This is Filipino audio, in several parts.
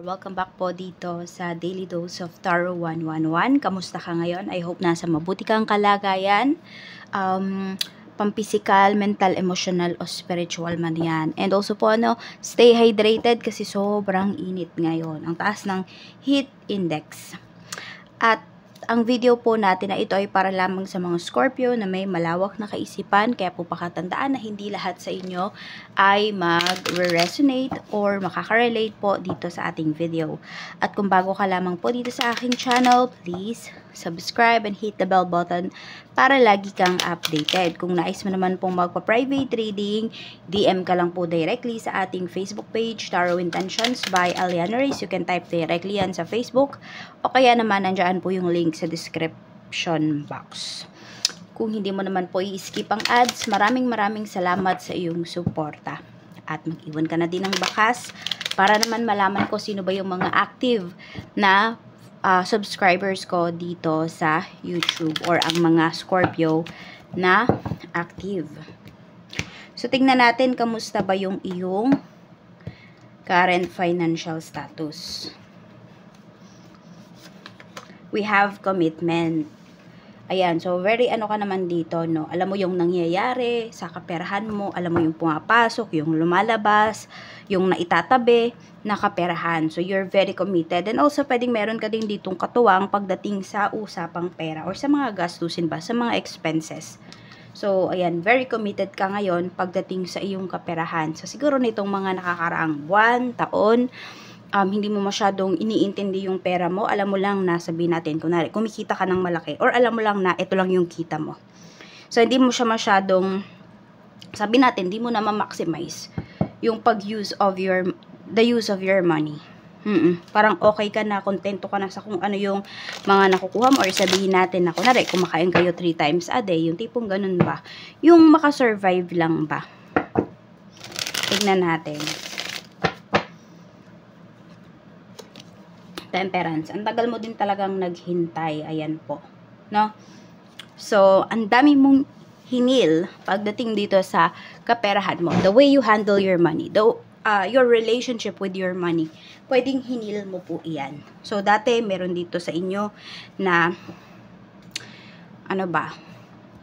Welcome back po dito sa Daily Dose of Tarot 111. Kamusta ka ngayon? I hope nasa mabuti kang kalagayan. Pampisikal, mental, emotional, o spiritual man yan. And also po, stay hydrated kasi sobrang init ngayon. Ang taas ng heat index. At ang video po natin na ito ay para lamang sa mga Scorpio na may malawak na kaisipan, kaya po pakatandaan na hindi lahat sa inyo ay mag-resonate or makaka-relate po dito sa ating video. At kung bago ka lamang po dito sa aking channel, please subscribe and hit the bell button para lagi kang updated. Kung nais mo naman pong magpa-private reading, DM ka lang po directly sa ating Facebook page, Tarot Intentions by Aliana Reyes. You can type directly yan sa Facebook o kaya naman nandyan po yung link sa description box. Kung hindi mo naman po i-skip ang ads, maraming salamat sa iyong suporta. At mag-iwan ka na din ng bakas para naman malaman ko sino ba yung mga active na subscribers ko dito sa YouTube or ang mga Scorpio na active. So, tingnan natin kamusta ba yung iyong current financial status. We have commitment. Ayan, so very ka naman dito, no? Alam mo yung nangyayari sa kaperahan mo, alam mo yung pumapasok, yung lumalabas, yung naitatabi na kaperahan. So you're very committed. And also pwedeng meron ka din ditong katuwang pagdating sa usapang pera or sa mga gastusin ba, sa mga expenses. So ayan, very committed ka ngayon pagdating sa iyong kaperahan. So siguro nitong mga nakakaraang buwan, taon, hindi mo masyadong iniintindi yung pera mo, alam mo lang na sabihin natin, kunwari, kumikita ka ng malaki, or alam mo lang na ito lang yung kita mo. So, hindi mo siya masyadong, sabihin natin, hindi mo na ma-maximize yung the use of your money. Parang okay ka na, kontento ka na sa kung ano yung mga nakukuha mo, or sabihin natin na, kunwari, kumakain kayo 3 times a day, yung tipong ganun ba? Yung makasurvive lang ba? Tignan natin. Temperance. Ang tagal mo din talagang naghintay. Ayan po. No? So, ang dami mong hinil pagdating dito sa kaperahan mo. The way you handle your money. Your relationship with your money. Pwedeng hinil mo po iyan. So, dati meron dito sa inyo na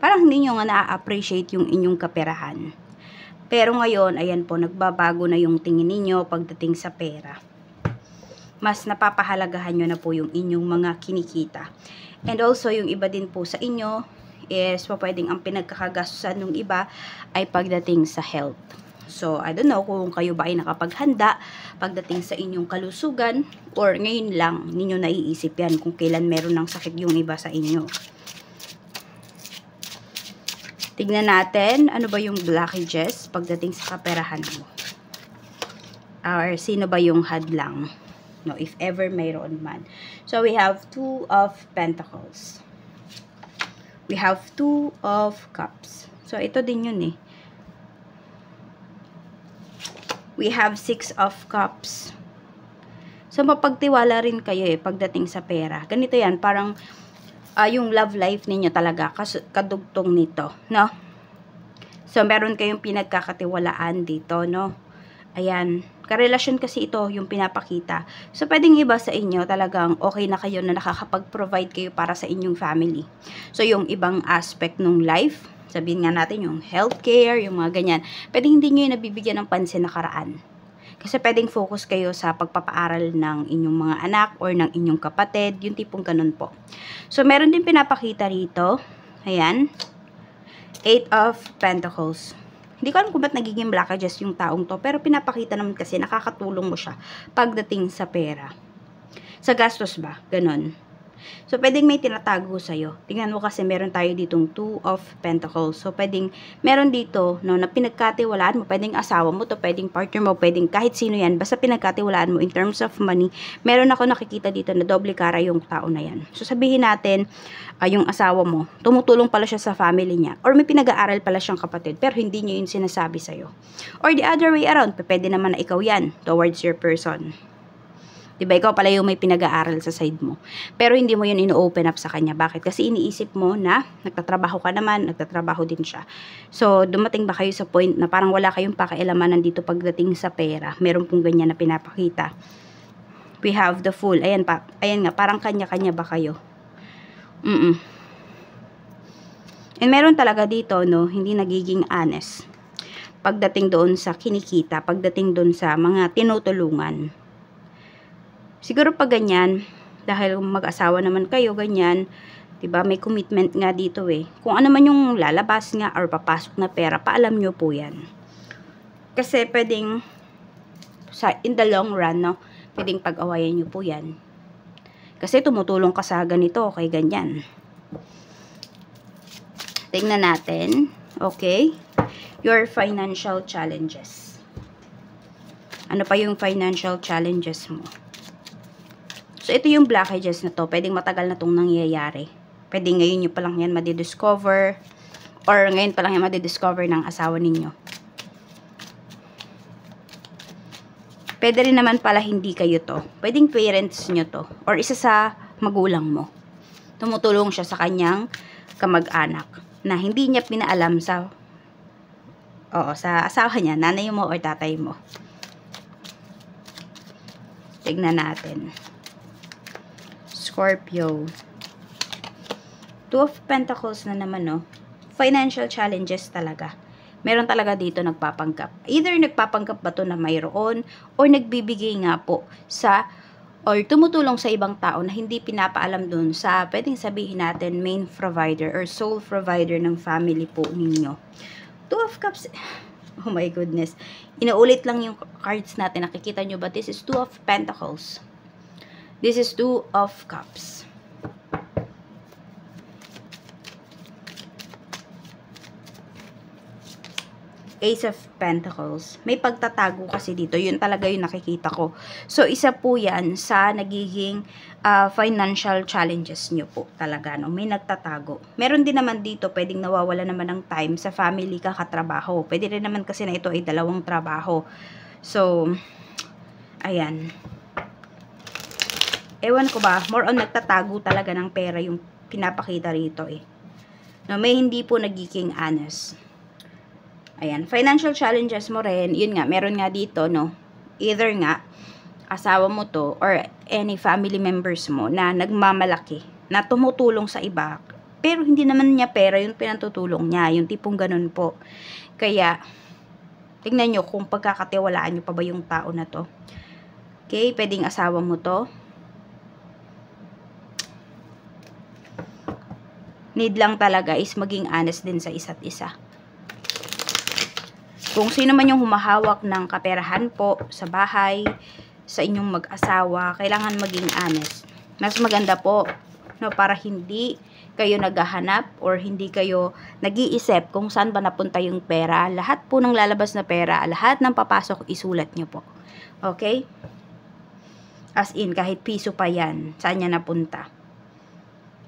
parang hindi nyo nga na-appreciate yung inyong kaperahan. Pero ngayon, ayan po, nagbabago na yung tingin ninyo pagdating sa pera. Mas napapahalagahan nyo na po yung inyong mga kinikita. And also, yung iba din po sa inyo is pwedeng ang pinagkakagastusan ng iba ay pagdating sa health. So, I don't know kung kayo ba ay nakapaghanda pagdating sa inyong kalusugan or ngayon lang ninyo naiisip yan kung kailan meron ng sakit yung iba sa inyo. Tignan natin, ano ba yung blockages pagdating sa kaperahan mo? Or sino ba yung hadlang? No, if ever mayroon man. So, we have 2 of Pentacles. We have 2 of Cups. So, ito din yun eh. We have 6 of Cups. So, mapagtiwala rin kayo eh, pagdating sa pera. Ganito yan, parang yung love life ninyo talaga, kadugtong nito, no? So, meron kayong pinagkakatiwalaan dito, no? Ayan, karelasyon kasi ito yung pinapakita. So, pwedeng iba sa inyo talagang okay na kayo na nakakapag-provide kayo para sa inyong family. So, yung ibang aspect ng life, sabihin nga natin yung healthcare, yung mga ganyan, pwedeng hindi nyo yung nabibigyan ng pansin nakaraan. Kasi pwedeng focus kayo sa pagpapaaral ng inyong mga anak or ng inyong kapatid, yung tipong ganun po. So, meron din pinapakita rito. Ayan, 8 of Pentacles. Hindi ko alam kung ba't nagiging blockages yung taong to, pero pinapakita naman kasi nakakatulong mo siya pagdating sa pera. Sa gastos ba? Ganon. So, pwedeng may tinatago sa'yo. Tingnan mo kasi meron tayo ditong 2 of Pentacles. So, pwedeng meron dito, no, na pinagkatiwalaan mo. Pwedeng asawa mo to, pwedeng partner mo, pwedeng kahit sino yan. Basta pinagkatiwalaan mo in terms of money. Meron ako nakikita dito na doble kara yung tao na yan. So, sabihin natin, yung asawa mo, tumutulong pala siya sa family niya. Or may pinag-aaral pala siyang kapatid, pero hindi niya yun sinasabi sa'yo. Or the other way around, pwede naman na ikaw yan towards your person. Diba, ikaw pala yung may pinag-aaral sa side mo. Pero hindi mo yun ino-open up sa kanya. Bakit? Kasi iniisip mo na nagtatrabaho ka naman, nagtatrabaho din siya. So, dumating ba kayo sa point na parang wala kayong pakialaman nandito pagdating sa pera? Meron pong ganyan na pinapakita. We have the Fool. Ayan pa. Ayan nga, parang kanya-kanya ba kayo? And meron talaga dito, no, hindi nagiging honest. Pagdating doon sa kinikita, pagdating doon sa mga tinutulungan. Siguro pag ganyan, dahil mag-asawa naman kayo, ganyan, diba, may commitment nga dito eh. Kung ano man yung lalabas nga or papasok na pera, paalam nyo po yan. Kasi pwedeng, in the long run, no, pwedeng pag-awayan nyo po yan. Kasi tumutulong ka sa ganito, okay, ganyan. Tingnan natin. Okay. Your financial challenges. Ano pa yung financial challenges mo? So, ito yung blockages na to. Pwedeng matagal na tong nangyayari. Pwedeng ngayon nyo pa lang yan madidiscover. Or ngayon pa lang yan madidiscover ng asawa ninyo. Pwede rin naman pala hindi kayo to. Pwedeng parents nyo to. Or isa sa magulang mo. Tumutulong siya sa kanyang kamag-anak. Na hindi niya pinaalam sa asawa niya, nanay mo or tatay mo. Tignan natin. Scorpio. Two of Pentacles na naman, no? Financial challenges talaga. Meron talaga dito nagpapanggap. Either nagpapanggap ba to na mayroon or nagbibigay nga po sa or tumutulong sa ibang tao na hindi pinapaalam dun sa, pwedeng sabihin natin, main provider or sole provider ng family po ninyo. Two of Cups, oh my goodness, inuulit lang yung cards natin, nakikita nyo ba? This is Two of Pentacles. This is Two of Cups. Ace of Pentacles. May pagtatago kasi dito. Yun talaga yung nakikita ko. So, isa po yan sa nagiging financial challenges nyo po talaga. No? May nagtatago. Meron din naman dito, pwedeng nawawala naman ng time sa family ka katrabaho. Pwede rin naman kasi na ito ay dalawang trabaho. So, ayan. Ewan ko ba, more on nagtatago talaga ng pera yung pinapakita rito eh. No, may hindi po nagiging honest. Ayan, financial challenges mo rin, yun nga, meron nga dito, no, either nga, asawa mo to, or any family members mo, na nagmamalaki, na tumutulong sa iba, pero hindi naman niya pera yung pinatutulong niya, yung tipong ganun po. Kaya, tingnan nyo kung pagkakatiwalaan nyo pa ba yung tao na to. Okay, pwedeng asawa mo to. Need lang talaga is maging honest din sa isa't isa. Kung sino man yung humahawak ng kaperahan po sa bahay, sa inyong mag-asawa, kailangan maging honest. Mas maganda po, no, para hindi kayo naghahanap or hindi kayo nag-iisip kung saan ba napunta yung pera. Lahat po ng lalabas na pera, lahat ng papasok, isulat nyo po. Okay? As in, kahit piso pa yan, saan niya napunta.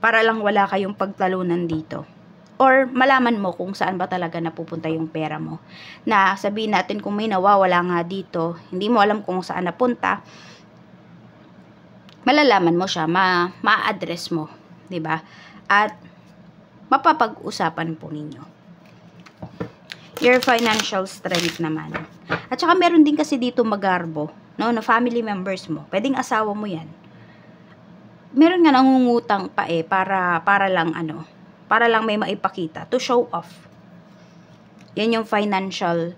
Para lang wala kayong pagtalunan dito. Or malaman mo kung saan ba talaga napupunta yung pera mo. Na sabihin natin kung may nawawala nga dito, hindi mo alam kung saan napunta, malalaman mo siya, ma-address mo, 'di ba? At mapapag-usapan po ninyo. Your financial strength naman. At saka meron din kasi dito magarbo, no, na family members mo. Pwedeng asawa mo 'yan. Meron nga nangungutang pa para lang para lang may maipakita, to show off. Yan yung financial,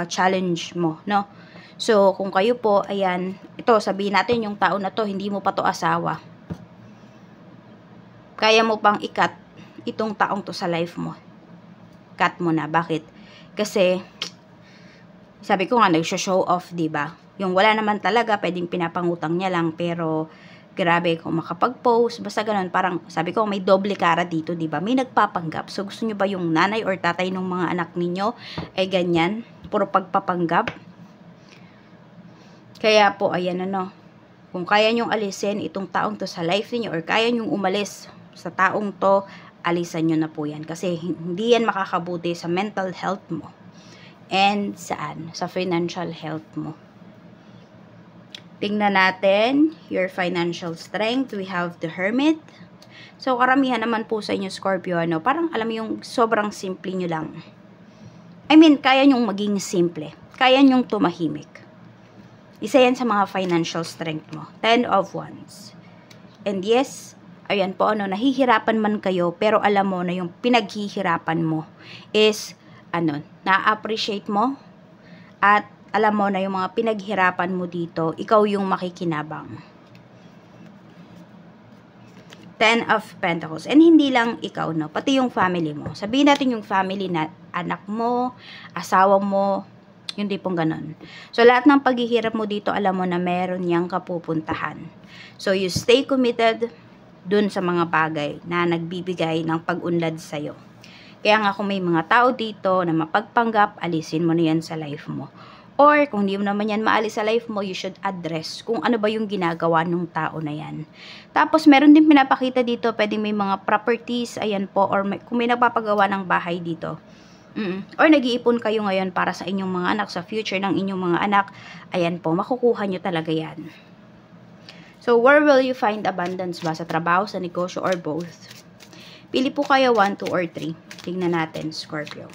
challenge mo, no? So, kung kayo po, ayan, ito, sabihin natin yung tao na to, hindi mo pa to asawa. Kaya mo pang ikat itong taong to sa life mo. Cut mo na. Bakit? Kasi, sabi ko nga, nag-show off, diba? Yung wala naman talaga, pwedeng pinapangutang niya lang, pero grabe kung makapag-post, basta ganun, parang sabi ko may doble cara dito, di ba? May nagpapanggap. So gusto niyo ba yung nanay or tatay ng mga anak ninyo ay ganyan, puro pagpapanggap? Kaya po ayan kung kaya nyong alisin itong taong to sa life niyo or kaya nyong umalis sa taong to, alisan niyo na po yan kasi hindi yan makakabuti sa mental health mo and sa financial health mo. Tingnan natin, your financial strength. We have the Hermit. So, karamihan naman po sa inyo, Scorpio, parang alam mo yung sobrang simple nyo lang. I mean, kaya nyong maging simple. Kaya nyong tumahimik. Isa yan sa mga financial strength mo. 10 of Wands. And yes, ayan po, nahihirapan man kayo, pero alam mo na yung pinaghihirapan mo is, na-appreciate mo, at alam mo na yung mga pinaghirapan mo dito, ikaw yung makikinabang. 10 of Pentacles. And hindi lang ikaw, pati yung family mo. Sabihin natin yung family na anak mo, asawa mo, yung tipong ganon. So, lahat ng paghihirap mo dito, alam mo na meron niyang kapupuntahan. So, you stay committed dun sa mga bagay na nagbibigay ng pag-unlad sa'yo. Kaya nga kung may mga tao dito na mapagpanggap, alisin mo na yan sa life mo. Or, kung hindi mo naman yan maalis sa life mo, you should address kung ano ba yung ginagawa ng tao na yan. Tapos, meron din pinapakita dito, pwedeng may mga properties, ayan po, or kung may nagpapagawa ng bahay dito. Or nag-iipon kayo ngayon para sa inyong mga anak, sa future ng inyong mga anak, ayan po, makukuha nyo talaga yan. So, where will you find abundance ba? Sa trabaho, sa negosyo, or both? Pili po kayo 1, 2, or 3. Tingnan natin, Scorpio.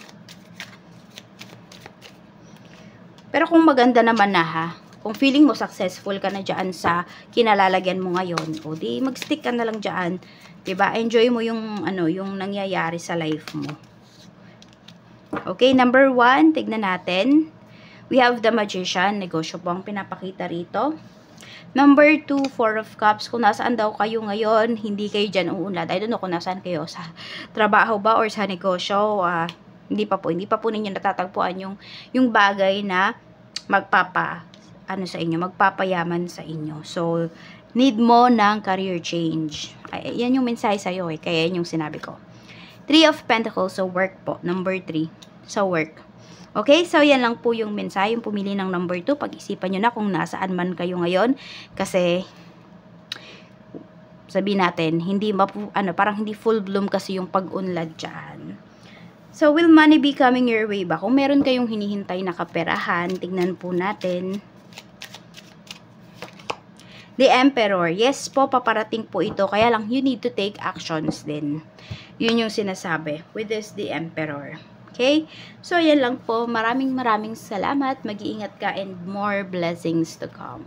Pero kung maganda naman na kung feeling mo successful ka na dyan sa kinalalagyan mo ngayon, o di mag-stick ka na lang dyan, diba? Enjoy mo yung, yung nangyayari sa life mo. Okay, number 1, tignan natin. We have the Magician. Negosyo po ang pinapakita rito. Number 2, 4 of Cups. Kung nasaan daw kayo ngayon, hindi kayo dyan uunlad. I don't know kung nasaan kayo. Sa trabaho ba or sa negosyo. Hindi pa po ninyo natatagpuan yung bagay na magpapayaman sa inyo. So, need mo ng career change. Yan yung mensahe sa'yo kaya yan yung sinabi ko. 3 of Pentacles, so work po. Number 3, so work. Okay, so yan lang po yung mensahe. Yung pumili ng number 2, pag-isipan nyo na kung nasaan man kayo ngayon. Kasi, sabihin natin, parang hindi full bloom kasi yung pag-unlad dyan. So, will money be coming your way ba? Kung meron kayong hinihintay na kaperahan, tignan po natin. The Emperor. Yes po, paparating po ito. Kaya lang, you need to take actions din. Yun yung sinasabi. With this, the Emperor. Okay? So, yan lang po. Maraming salamat. Mag-iingat ka and more blessings to come.